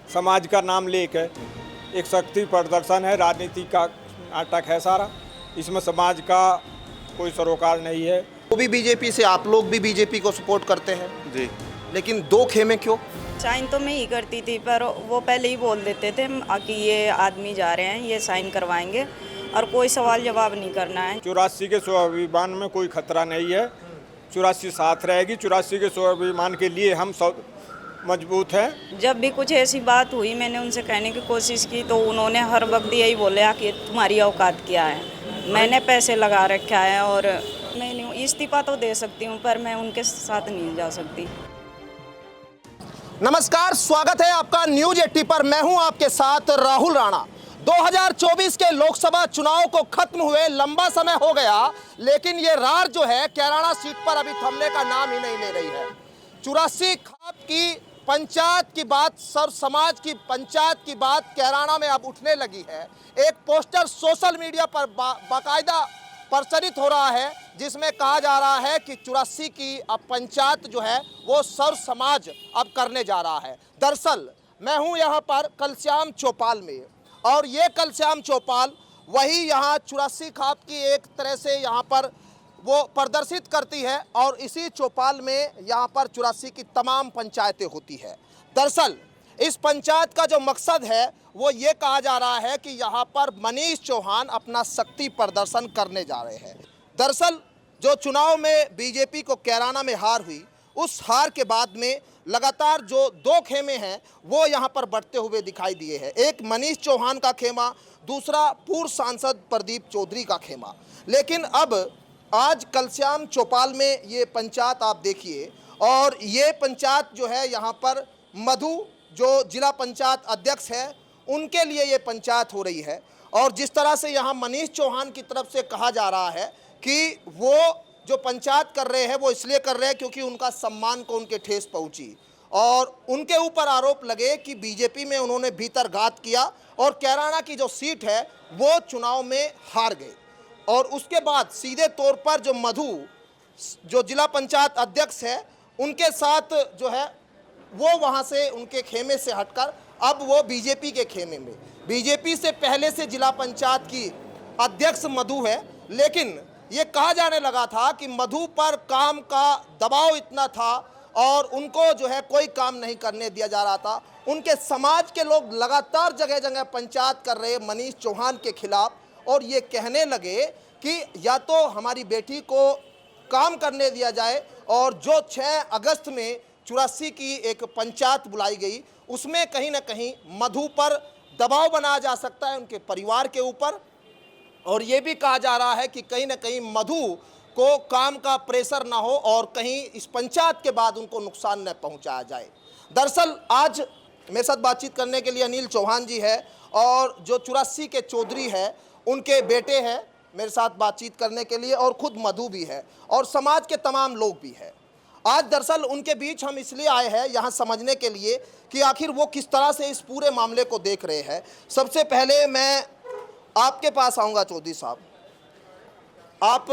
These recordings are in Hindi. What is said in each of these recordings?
समाज का नाम लेकर एक शक्ति प्रदर्शन है, राजनीति का नाटक है सारा। इसमें समाज का कोई सरोकार नहीं है। वो भी बीजेपी से, आप लोग भी बीजेपी को सपोर्ट करते हैं जी। लेकिन दो खेमे क्यों? साइन तो मैं ही करती थी, पर वो पहले ही बोल देते थे कि ये आदमी जा रहे हैं, ये साइन करवाएंगे और कोई सवाल जवाब नहीं करना है। 84 के स्वाभिमान में कोई खतरा नहीं है। 84 साथ रहेगी। 84 के स्वाभिमान के लिए हम सब मजबूत हैं। जब भी कुछ ऐसी बात हुई, मैंने उनसे कहने की कोशिश की तो उन्होंने हर वक्त यही बोला कि तुम्हारी औकात क्या है, मैंने पैसे लगा रखा है और मैं नहीं, इस्तीफा तो दे सकती हूँ पर मैं उनके साथ नहीं जा सकती। नमस्कार, स्वागत है आपका न्यूज 80 पर। मैं हूं आपके साथ राहुल राणा। 2024 के लोकसभा चुनाव को खत्म हुए लंबा समय हो गया, लेकिन ये रार जो है कैराना सीट पर अभी थमने का नाम ही नहीं ले रही है। 84 खाप की पंचायत की बात, सर्व समाज की पंचायत की बात कैराना में अब उठने लगी है। एक पोस्टर सोशल मीडिया पर बाकायदा प्रचलित हो रहा है, जिसमें कहा जा रहा है कि 84 की अब पंचायत जो है वो सर्व समाज अब करने जा रहा है। दरअसल मैं हूं यहां पर कलश्याम चौपाल में, और ये कलश्याम चौपाल वही यहाँ 84 खाप की एक तरह से यहाँ पर वो प्रदर्शित करती है, और इसी चौपाल में यहाँ पर 84 की तमाम पंचायतें होती है। दरअसल इस पंचायत का जो मकसद है वो ये कहा जा रहा है कि यहाँ पर मनीष चौहान अपना शक्ति प्रदर्शन करने जा रहे हैं। दरअसल जो चुनाव में बीजेपी को कैराना में हार हुई, उस हार के बाद में लगातार जो दो खेमे हैं वो यहाँ पर बढ़ते हुए दिखाई दिए हैं। एक मनीष चौहान का खेमा, दूसरा पूर्व सांसद प्रदीप चौधरी का खेमा। लेकिन अब आज कलश्याम चौपाल में ये पंचायत आप देखिए, और ये पंचायत जो है यहाँ पर मधु जो जिला पंचायत अध्यक्ष है उनके लिए ये पंचायत हो रही है। और जिस तरह से यहाँ मनीष चौहान की तरफ से कहा जा रहा है कि वो जो पंचायत कर रहे हैं वो इसलिए कर रहे हैं क्योंकि उनका सम्मान को उनके ठेस पहुंची, और उनके ऊपर आरोप लगे कि बीजेपी में उन्होंने भीतरघात किया और कैराना की जो सीट है वो चुनाव में हार गए। और उसके बाद सीधे तौर पर जो मधु जो जिला पंचायत अध्यक्ष है उनके साथ जो है वो वहाँ से उनके खेमे से हटकर अब वो बीजेपी के खेमे में, बीजेपी से पहले से जिला पंचायत की अध्यक्ष मधु है। लेकिन ये कहा जाने लगा था कि मधु पर काम का दबाव इतना था और उनको जो है कोई काम नहीं करने दिया जा रहा था। उनके समाज के लोग लगातार जगह जगह पंचायत कर रहे मनीष चौहान के खिलाफ, और ये कहने लगे कि या तो हमारी बेटी को काम करने दिया जाए, और जो 6 अगस्त में 84 की एक पंचायत बुलाई गई उसमें कहीं ना कहीं मधु पर दबाव बनाया जा सकता है उनके परिवार के ऊपर। और ये भी कहा जा रहा है कि कहीं ना कहीं मधु को काम का प्रेशर ना हो और कहीं इस पंचायत के बाद उनको नुकसान न पहुंचाया जाए। दरअसल आज मेरे साथ बातचीत करने के लिए अनिल चौहान जी है, और जो 84 के चौधरी है उनके बेटे हैं मेरे साथ बातचीत करने के लिए, और खुद मधु भी है और समाज के तमाम लोग भी हैं। आज दरअसल उनके बीच हम इसलिए आए हैं यहाँ समझने के लिए कि आखिर वो किस तरह से इस पूरे मामले को देख रहे हैं। सबसे पहले मैं आपके पास आऊँगा चौधरी साहब, आप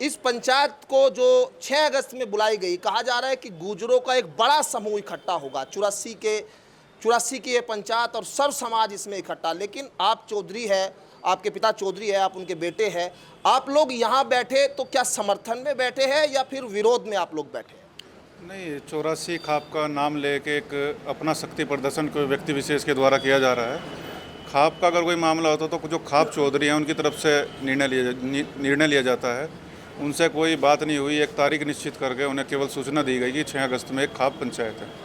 इस पंचायत को जो 6 अगस्त में बुलाई गई, कहा जा रहा है कि गुजरों का एक बड़ा समूह इकट्ठा होगा 84 की ये पंचायत और सर्व समाज इसमें इकट्ठा। लेकिन आप चौधरी है, आपके पिता चौधरी है, आप उनके बेटे हैं, आप लोग यहाँ बैठे तो क्या समर्थन में बैठे हैं या फिर विरोध में आप लोग बैठे? नहीं, 84 खाप का नाम लेके एक अपना शक्ति प्रदर्शन कोई व्यक्ति विशेष के द्वारा किया जा रहा है। खाप का अगर कोई मामला होता तो जो खाप चौधरी हैं उनकी तरफ से निर्णय लिया जाता है। उनसे कोई बात नहीं हुई, एक तारीख निश्चित करके उन्हें केवल सूचना दी गई कि 6 अगस्त में एक खाप पंचायत है।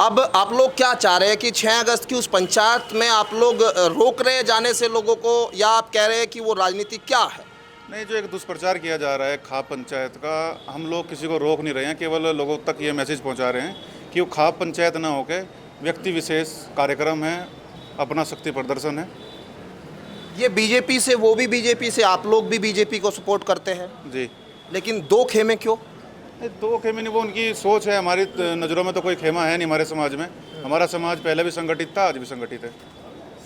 अब आप लोग क्या चाह रहे हैं कि 6 अगस्त की उस पंचायत में आप लोग रोक रहे हैं जाने से लोगों को, या आप कह रहे हैं कि वो राजनीति क्या है? नहीं, जो एक दुष्प्रचार किया जा रहा है खाप पंचायत का, हम लोग किसी को रोक नहीं रहे हैं, केवल लोगों तक ये मैसेज पहुंचा रहे हैं कि वो खाप पंचायत ना होकर व्यक्ति विशेष कार्यक्रम है, अपना शक्ति प्रदर्शन है। ये बीजेपी से, वो भी बीजेपी से, आप लोग भी बीजेपी को सपोर्ट करते हैं जी, लेकिन दो खेमे क्यों? दो खेमे नहीं, वो उनकी सोच है। हमारी नज़रों में तो कोई खेमा है नहीं हमारे समाज में। हमारा समाज पहले भी संगठित था, आज भी संगठित है।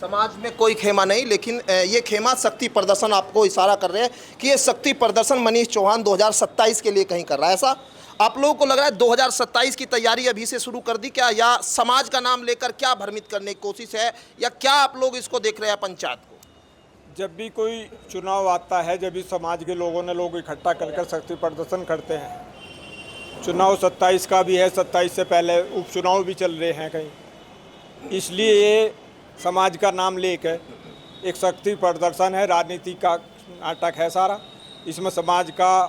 समाज में कोई खेमा नहीं, लेकिन ये खेमा शक्ति प्रदर्शन आपको इशारा कर रहे हैं कि ये शक्ति प्रदर्शन मनीष चौहान 2027 के लिए कहीं कर रहा है, ऐसा आप लोगों को लग रहा है 2027 की तैयारी अभी से शुरू कर दी क्या, या समाज का नाम लेकर क्या भ्रमित करने की कोशिश है, या क्या आप लोग इसको देख रहे हैं पंचायत को? जब भी कोई चुनाव आता है, जब भी समाज के लोग इकट्ठा कर शक्ति प्रदर्शन करते हैं। चुनाव 27 का भी है, 27 से पहले उपचुनाव भी चल रहे हैं कहीं, इसलिए ये समाज का नाम लेकर एक शक्ति प्रदर्शन है, राजनीति का नाटक है सारा। इसमें समाज का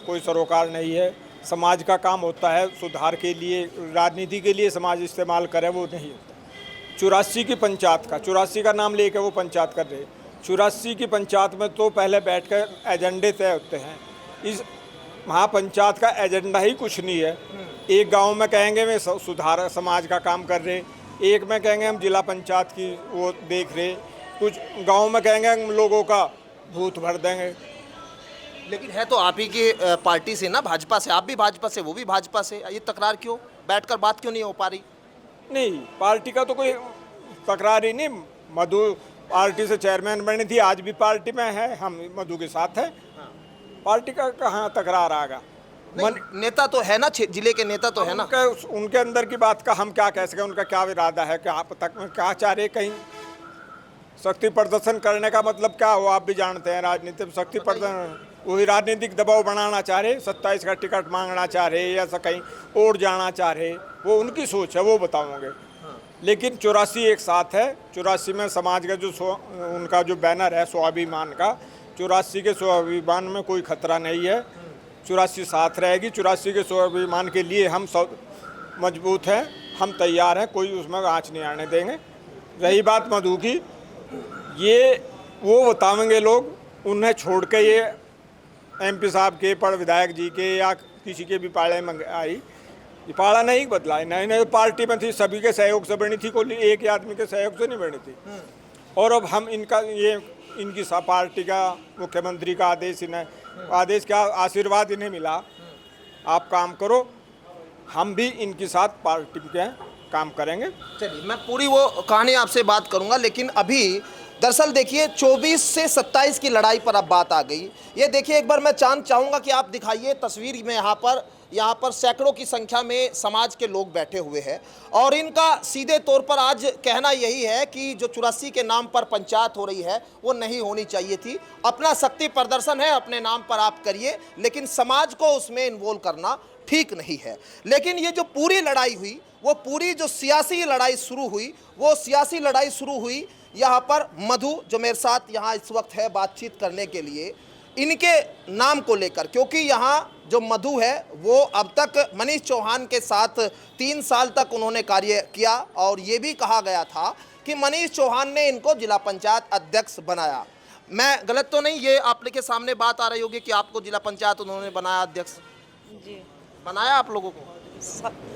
कोई सरोकार नहीं है। समाज का काम होता है सुधार के लिए, राजनीति के लिए समाज इस्तेमाल करे वो नहीं होता। 84 की पंचायत का, 84 का नाम लेकर वो पंचायत कर रहे। 84 की पंचायत में तो पहले बैठकर एजेंडे तय होते हैं। इस महापंचायत का एजेंडा ही कुछ नहीं है। एक गांव में कहेंगे मैं सुधार समाज का काम कर रहे, एक में कहेंगे हम जिला पंचायत की वो देख रहे, कुछ गांव में कहेंगे हम लोगों का भूत भर देंगे। लेकिन है तो आप ही की पार्टी से ना, भाजपा से। आप भी भाजपा से, वो भी भाजपा से, ये तकरार क्यों? बैठकर बात क्यों नहीं हो पा रही? नहीं, पार्टी का तो कोई तकरार ही नहीं। मधु पार्टी से चेयरमैन बनी थी, आज भी पार्टी में है, हम मधु के साथ हैं। पार्टी का कहाँ तकरार आएगा? नेता तो है ना, जिले के नेता तो है ना। उनके अंदर की बात का हम क्या कह सकें? उनका क्या इरादा है, क्या तक में क्या चाह रहे? कहीं शक्ति प्रदर्शन करने का मतलब क्या हो, आप भी जानते हैं। राजनीति में शक्ति प्रदर्शन वही राजनीतिक दबाव बनाना चाह रहे, 27 का टिकट मांगना चाह रहे, या कहीं और जाना चाह रहे, वो उनकी सोच है, वो बताओगे। लेकिन 84 एक साथ है। 84 में समाज का जो उनका जो बैनर है स्वाभिमान का, 84 के स्वाभिमान में कोई खतरा नहीं है। 84 साथ रहेगी। 84 के स्वाभिमान के लिए हम सब मजबूत हैं, हम तैयार हैं, कोई उसमें आँच नहीं आने देंगे। रही बात मधु की, ये वो बताएंगे लोग, उन्हें छोड़ के ये MP साहब के, पर विधायक जी के या किसी के भी पाड़े में आई, ये पाड़ा नहीं बदला है। नहीं पार्टी में थी, सभी के सहयोग से बनी थी, कोई एक ही आदमी के सहयोग से नहीं बनी थी। और अब हम इनका ये इनकी पार्टी का मुख्यमंत्री का आदेश, इन्हें आदेश क्या आशीर्वाद इन्हें मिला, आप काम करो, हम भी इनके साथ पार्टी के काम करेंगे। चलिए, मैं पूरी वो कहानी आपसे बात करूंगा, लेकिन अभी दरअसल देखिए 24 से 27 की लड़ाई पर अब बात आ गई। ये देखिए, एक बार मैं चाहूँगा कि आप दिखाइए तस्वीर में। यहाँ पर सैकड़ों की संख्या में समाज के लोग बैठे हुए हैं, और इनका सीधे तौर पर आज कहना यही है कि जो 84 के नाम पर पंचायत हो रही है वो नहीं होनी चाहिए थी। अपना शक्ति प्रदर्शन है, अपने नाम पर आप करिए, लेकिन समाज को उसमें इन्वॉल्व करना ठीक नहीं है। लेकिन ये जो पूरी लड़ाई हुई, वो पूरी जो सियासी लड़ाई शुरू हुई, वो सियासी लड़ाई शुरू हुई यहाँ पर मधु, जो मेरे साथ यहाँ इस वक्त है बातचीत करने के लिए, इनके नाम को लेकर। क्योंकि यहाँ जो मधु है वो अब तक मनीष चौहान के साथ 3 साल तक उन्होंने कार्य किया, और ये भी कहा गया था कि मनीष चौहान ने इनको जिला पंचायत अध्यक्ष बनाया। मैं गलत तो नहीं? ये आप के सामने बात आ रही होगी कि आपको जिला पंचायत उन्होंने बनाया अध्यक्ष? जी, बनाया आप लोगों को?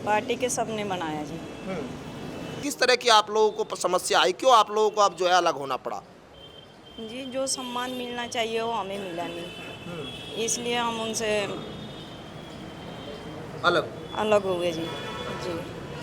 पार्टी के सब ने बनाया जी। किस तरह की आप लोगों को समस्या आई, क्यों आप लोगों को अब जो है अलग होना पड़ा? जी, जो सम्मान मिलना चाहिए वो हमें मिला नहीं, इसलिए हम उनसे अलग हो गए जी।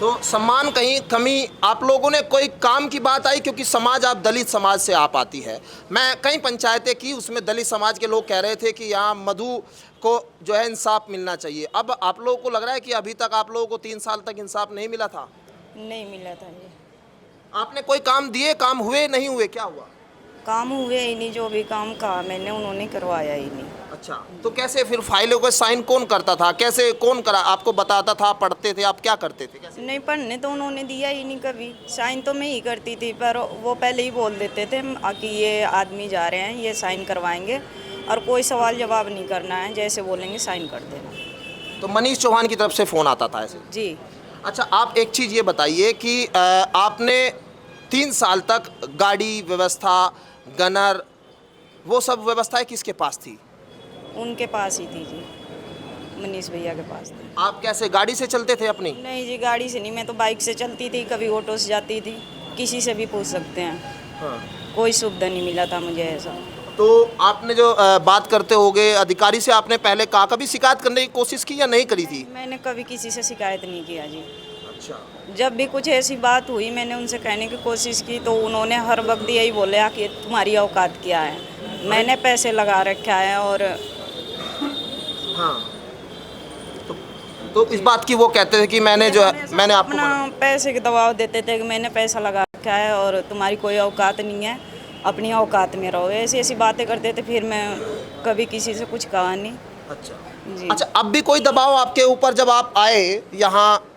तो सम्मान कहीं कमी आप लोगों ने, कोई काम की बात आई? क्योंकि समाज, आप दलित समाज से आप आती है, मैं कई पंचायतें की, उसमें दलित समाज के लोग कह रहे थे कि यहाँ मधु को जो है इंसाफ मिलना चाहिए। अब आप लोगों को लग रहा है कि अभी तक आप लोगों को 3 साल तक इंसाफ नहीं मिला था? नहीं मिला था जी। आपने कोई काम दिए, काम हुए नहीं हुए, क्या हुआ? काम हुए ही नहीं, जो भी काम कहा मैंने उन्होंने करवाया ही नहीं। अच्छा, तो कैसे फिर फाइलों को साइन कौन करता था, कैसे कौन करा? आपको बताता था, पढ़ते थे, आप क्या करते थे, कैसे? नहीं, पढ़ने तो उन्होंने दिया ही नहीं कभी। साइन तो मैं ही करती थी, पर वो पहले ही बोल देते थे कि ये आदमी जा रहे हैं, ये साइन करवाएंगे, और कोई सवाल जवाब नहीं करना है, जैसे बोलेंगे साइन कर देना। तो मनीष चौहान की तरफ से फ़ोन आता था ऐसे? जी। अच्छा, आप एक चीज़ ये बताइए कि आपने 3 साल तक गाड़ी व्यवस्था, गनर, वो सब व्यवस्थाएं किसके पास थी? उनके पास ही थी जी, मनीष भैया के पास थी। आप कैसे, गाड़ी से चलते थे अपनी? नहीं जी, गाड़ी से नहीं, मैं तो बाइक से चलती थी, कभी ऑटो से जाती थी, किसी से भी पूछ सकते हैं। हाँ। कोई सुविधा नहीं मिला था मुझे ऐसा। तो आपने जो बात करते होगे अधिकारी से, आपने पहले कहा, कभी शिकायत करने की कोशिश की या नहीं करी थी? मैंने कभी किसी से शिकायत नहीं किया जी। अच्छा। जब भी कुछ ऐसी बात हुई, मैंने उनसे कहने की कोशिश की, तो उन्होंने हर वक्त यही बोला कि तुम्हारी औकात क्या है, मैंने पैसे लगा रखा है। और हाँ, तो तो इस बात की वो कहते थे कि मैंने मैंने आपको अपना पैसे के दबाव देते थे कि मैंने पैसा लगा रखा है और तुम्हारी कोई औकात नहीं है, अपनी औकात में रहो, ऐसी ऐसी बातें करते थे। फिर मैं कभी किसी से कुछ कहा नहीं। अच्छा जी। अच्छा, अब भी कोई दबाव आपके ऊपर जब आप आए यहाँ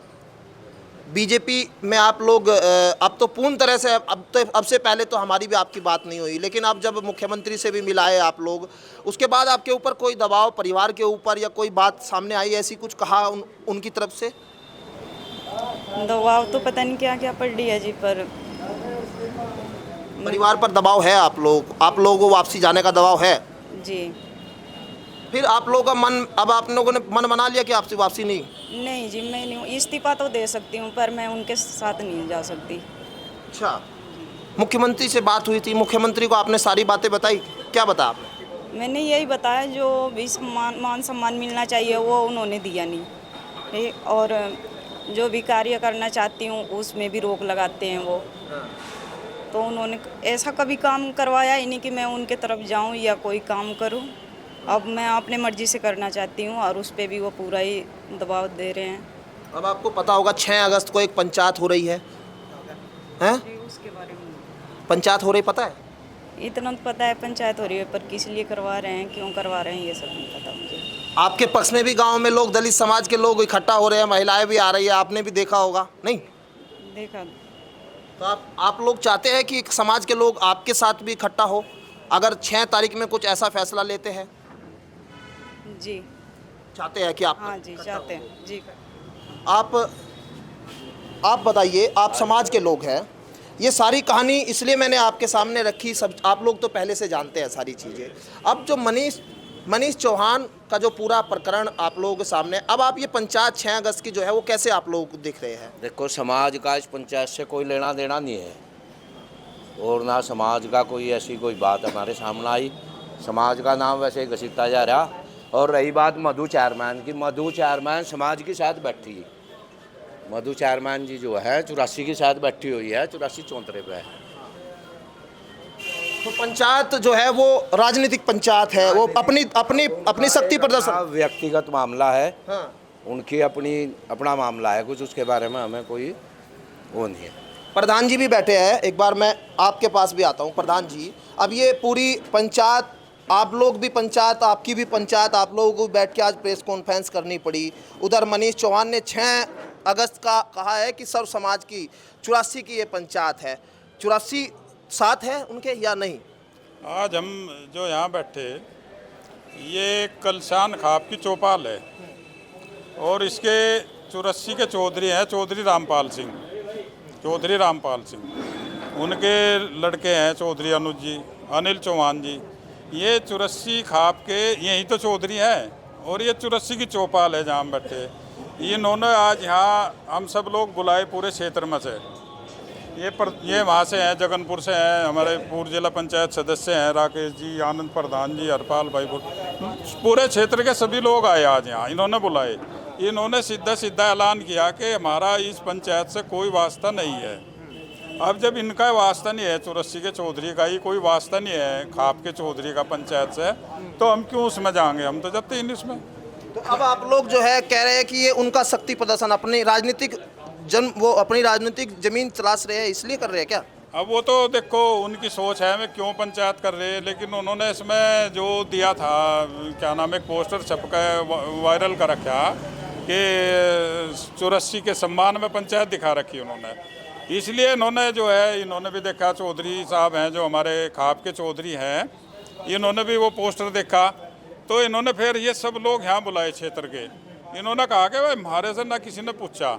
बीजेपी में आप लोग अब तो पूर्ण तरह से अब से पहले तो हमारी भी आपकी बात नहीं हुई, लेकिन अब जब मुख्यमंत्री से भी मिलाए आप लोग, उसके बाद आपके ऊपर कोई दबाव परिवार के ऊपर या कोई बात सामने आई, ऐसी कुछ कहा उनकी तरफ से? दबाव तो पता नहीं क्या क्या पड़ रही है जी, पर परिवार पर दबाव है, आप लोगों को वापसी जाने का दबाव है। जी फिर आप लोगों का मन, अब आप लोगों ने मन बना लिया कि आपसे वापसी नहीं? नहीं जी, मैं नहीं, इस्तीफा तो दे सकती हूँ पर मैं उनके साथ नहीं जा सकती। अच्छा, मुख्यमंत्री से बात हुई थी, मुख्यमंत्री को आपने सारी बातें बताई, क्या बताया आपने? मैंने यही बताया जो भी मान सम्मान मिलना चाहिए वो उन्होंने दिया नहीं, ठीक, और जो भी कार्य करना चाहती हूँ उसमें भी रोक लगाते हैं वो। तो उन्होंने ऐसा कभी काम करवाया ही नहीं कि मैं उनके तरफ जाऊँ या कोई काम करूँ। अब मैं अपने मर्जी से करना चाहती हूँ और उस पर भी वो पूरा ही दबाव दे रहे हैं। अब आपको पता होगा 6 अगस्त को एक पंचायत हो रही है, हैं? उसके बारे में पंचायत हो रही, पता है? इतना तो पता है पंचायत हो रही है, पर किस लिए करवा रहे हैं, क्यों करवा रहे हैं, ये सब नहीं पता मुझे। आपके पक्ष में भी गांव में लोग, दलित समाज के लोग इकट्ठा हो रहे हैं, महिलाएं भी आ रही है, आपने भी देखा होगा नहीं? देखा। तो आप लोग चाहते हैं कि समाज के लोग आपके साथ भी इकट्ठा हो अगर 6 तारीख में कुछ ऐसा फैसला लेते हैं? जी चाहते हैं कि आप? हाँ जी, चाहते हैं जी। आप बताइए, आप समाज के लोग हैं, ये सारी कहानी इसलिए मैंने आपके सामने रखी, सब आप लोग तो पहले से जानते हैं सारी चीज़ें। अब जो मनीष चौहान का जो पूरा प्रकरण आप लोगों के सामने, अब आप ये पंचायत 6 अगस्त की जो है वो कैसे आप लोग देख रहे हैं? देखो, समाज का इस पंचायत से कोई लेना देना नहीं है और ना समाज का कोई ऐसी कोई बात हमारे सामने आई। समाज का नाम वैसे ही घसीटता जा रहा। और रही बात मधु चेयरमैन की, मधु चेयरमैन समाज के साथ बैठी है। मधु चेयरमैन जी जो है 84 के साथ बैठी हुई है, 84 चौंतरे पे है। तो पंचायत जो है वो राजनीतिक पंचायत है, वो अपनी शक्ति प्रदर्शन, व्यक्तिगत मामला है, हाँ, उनकी अपना मामला है कुछ, उसके बारे में हमें कोई वो नहीं है। प्रधान जी भी बैठे हैं, एक बार मैं आपके पास भी आता हूँ। प्रधान जी, अब ये पूरी पंचायत, आप लोग भी पंचायत, आपकी भी पंचायत, आप लोगों को बैठ के आज प्रेस कॉन्फ्रेंस करनी पड़ी। उधर मनीष चौहान ने 6 अगस्त का कहा है कि सर्व समाज की 84 की ये पंचायत है। 84 साथ है उनके या नहीं? आज हम जो यहाँ बैठे, ये कलशान खाप की चौपाल है और इसके 84 के चौधरी हैं, चौधरी रामपाल सिंह। उनके लड़के हैं चौधरी अनुज जी, अनिल चौहान जी। ये 84 खाप के यही तो चौधरी हैं और ये 84 की चौपाल है जहाँ हम बैठे। इन्होंने आज यहाँ हम सब लोग बुलाए पूरे क्षेत्र में से। ये वहाँ से हैं, जगनपुर से हैं, हमारे पूर्व जिला पंचायत सदस्य हैं राकेश जी, आनंद प्रधान जी, हरपाल भाई, पूरे क्षेत्र के सभी लोग आए आज यहाँ, इन्होंने बुलाए। इन्होंने सीधा ऐलान किया कि हमारा इस पंचायत से कोई वास्ता नहीं है। अब जब इनका वास्ता नहीं है, 84 के चौधरी का ही कोई वास्ता नहीं है खाप के चौधरी का पंचायत से, तो हम क्यों उसमें जाएंगे? हम तो जाते ही नहीं उसमें। तो अब आप लोग जो है कह रहे हैं कि ये उनका शक्ति प्रदर्शन, अपनी राजनीतिक जमीन तलाश रहे हैं, इसलिए कर रहे हैं क्या? अब वो तो देखो उनकी सोच है, मैं क्यों पंचायत कर रहे हैं, लेकिन उन्होंने इसमें जो दिया था, क्या नाम है, एक पोस्टर छप कर वायरल कर रखा कि 84 के सम्मान में पंचायत दिखा रखी उन्होंने। इसलिए इन्होंने भी देखा, चौधरी साहब हैं जो हमारे खाप के चौधरी हैं, इन्होंने भी वो पोस्टर देखा, तो इन्होंने फिर ये सब लोग यहाँ बुलाए क्षेत्र के। इन्होंने कहा कि भाई हमारे से ना किसी ने पूछा,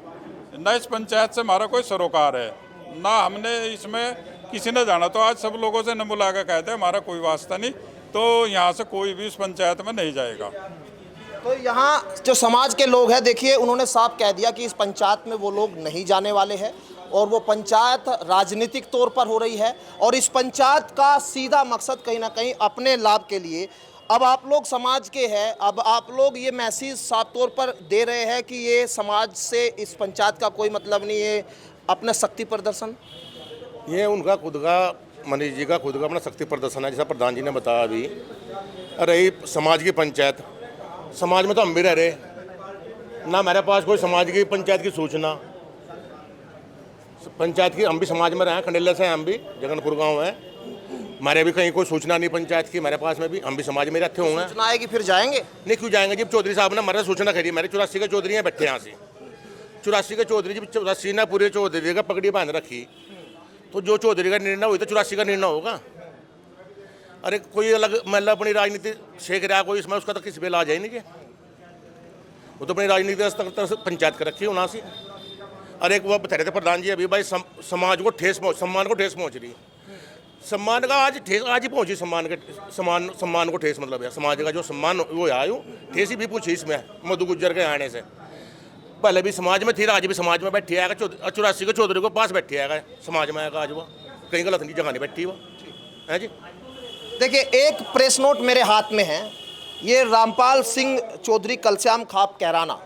ना इस पंचायत से हमारा कोई सरोकार है, ना हमने इसमें किसी ने जाना, तो आज सब लोगों से न बुला कर कहते हैं हमारा कोई वास्ता नहीं, तो यहाँ से कोई भी इस पंचायत में नहीं जाएगा। तो यहाँ जो समाज के लोग हैं, देखिए उन्होंने साफ कह दिया कि इस पंचायत में वो लोग नहीं जाने वाले हैं और वो पंचायत राजनीतिक तौर पर हो रही है और इस पंचायत का सीधा मकसद कहीं ना कहीं अपने लाभ के लिए। अब आप लोग समाज के हैं, अब आप लोग ये मैसेज साफ तौर पर दे रहे हैं कि ये समाज से इस पंचायत का कोई मतलब नहीं है, अपना शक्ति प्रदर्शन। ये उनका खुद का, मनीष जी का खुद का अपना शक्ति प्रदर्शन है, जैसा प्रधान जी ने बताया अभी। अरे समाज की पंचायत, समाज में तो हम भी रह रहे, ना हमारे पास कोई समाज की पंचायत की सूचना, पंचायत की, हम भी समाज में रहे हैं, खंडेला से हैं हम भी, जगनपुर गांव है हमारे, भी कहीं कोई सूचना नहीं पंचायत की हमारे पास में भी, हम भी समाज में रहते होंगे। सूचना आएगी फिर जाएंगे? नहीं, क्यों जाएंगे जब चौधरी साहब ने हमारे सूचना करी, मेरे 84 के चौधरी हैं बैठे यहाँ से, 84 के चौधरी, जब 84 ने पूरे चौधरी का पगड़ी बांध रखी, तो जो चौधरी का निर्णय हुई तो 84 का निर्णय होगा। अरे कोई अलग मतलब अपनी राजनीति शेख रहा कोई इसमें, उसका तो किसी पे ला जाए नहीं, वो तो अपनी राजनीति तक पंचायत कर रखी है उना से। अरे एक वो बता रहे थे प्रधान जी अभी, भाई समाज को सम्मान को ठेस पहुँच रही, सम्मान का आज ही पहुंची, सम्मान को ठेस मतलब है, समाज का जो सम्मान वो आयो ठेस ही भी पूछी इसमें मधु गुज्जर के आने से। पहले भी समाज में थी, आज भी समाज में बैठी आएगा, 84 के चौधरी को पास बैठी आएगा समाज में आएगा, आज वो कहीं गलत नहीं जगह नहीं बैठी वो है जी। देखिए, एक प्रेस नोट मेरे हाथ में है, ये रामपाल सिंह चौधरी कलश्याम खाप कैराना,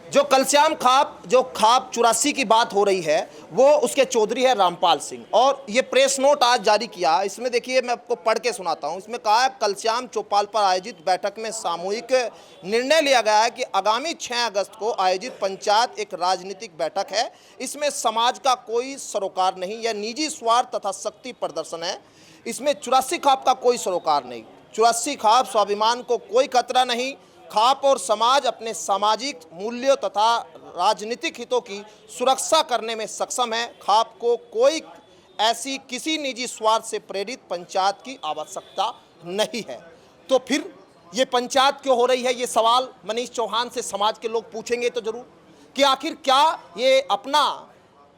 जो कलश्याम खाप, जो खाप 84 की बात हो रही है, वो उसके चौधरी है रामपाल सिंह, और ये प्रेस नोट आज जारी किया। इसमें देखिए, मैं आपको पढ़ के सुनाता हूँ। इसमें कहा है, कलश्याम चौपाल पर आयोजित बैठक में सामूहिक निर्णय लिया गया है कि आगामी 6 अगस्त को आयोजित पंचायत एक राजनीतिक बैठक है, इसमें समाज का कोई सरोकार नहीं, यह निजी स्वार्थ तथा शक्ति प्रदर्शन है, इसमें 84 खाप का कोई सरोकार नहीं, 84 खाप स्वाभिमान को कोई खतरा नहीं, खाप और समाज अपने सामाजिक मूल्यों तथा राजनीतिक हितों की सुरक्षा करने में सक्षम है, खाप को कोई ऐसी किसी निजी स्वार्थ से प्रेरित पंचायत की आवश्यकता नहीं है। तो फिर ये पंचायत क्यों हो रही है, ये सवाल मनीष चौहान से समाज के लोग पूछेंगे तो जरूर, कि आखिर क्या ये अपना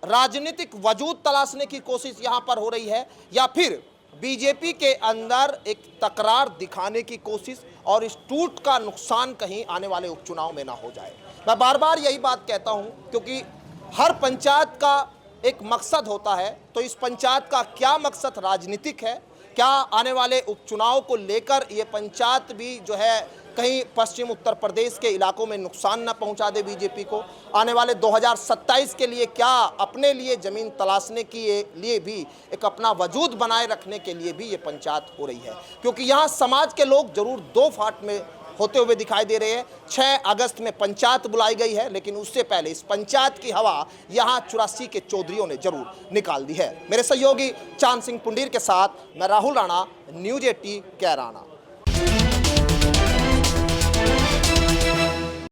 राजनीतिक वजूद तलाशने की कोशिश यहाँ पर हो रही है, या फिर बीजेपी के अंदर एक तकरार दिखाने की कोशिश, और इस टूट का नुकसान कहीं आने वाले उपचुनाव में ना हो जाए। मैं बार बार यही बात कहता हूं, क्योंकि हर पंचायत का एक मकसद होता है, तो इस पंचायत का क्या मकसद राजनीतिक है, क्या आने वाले उपचुनाव को लेकर ये पंचायत भी जो है कहीं पश्चिम उत्तर प्रदेश के इलाकों में नुकसान न पहुंचा दे बीजेपी को, आने वाले 2027 के लिए क्या अपने लिए ज़मीन तलाशने के लिए भी एक अपना वजूद बनाए रखने के लिए भी ये पंचायत हो रही है। क्योंकि यहाँ समाज के लोग जरूर दो फाट में होते हुए दिखाई दे रहे हैं। 6 अगस्त में पंचायत बुलाई गई है, लेकिन उससे पहले इस पंचायत की हवा यहाँ 84 के चौधरियों ने जरूर निकाल दी है। मेरे सहयोगी चांद सिंह पुंडीर के साथ मैं राहुल राणा, न्यूज़ 80 कैराना।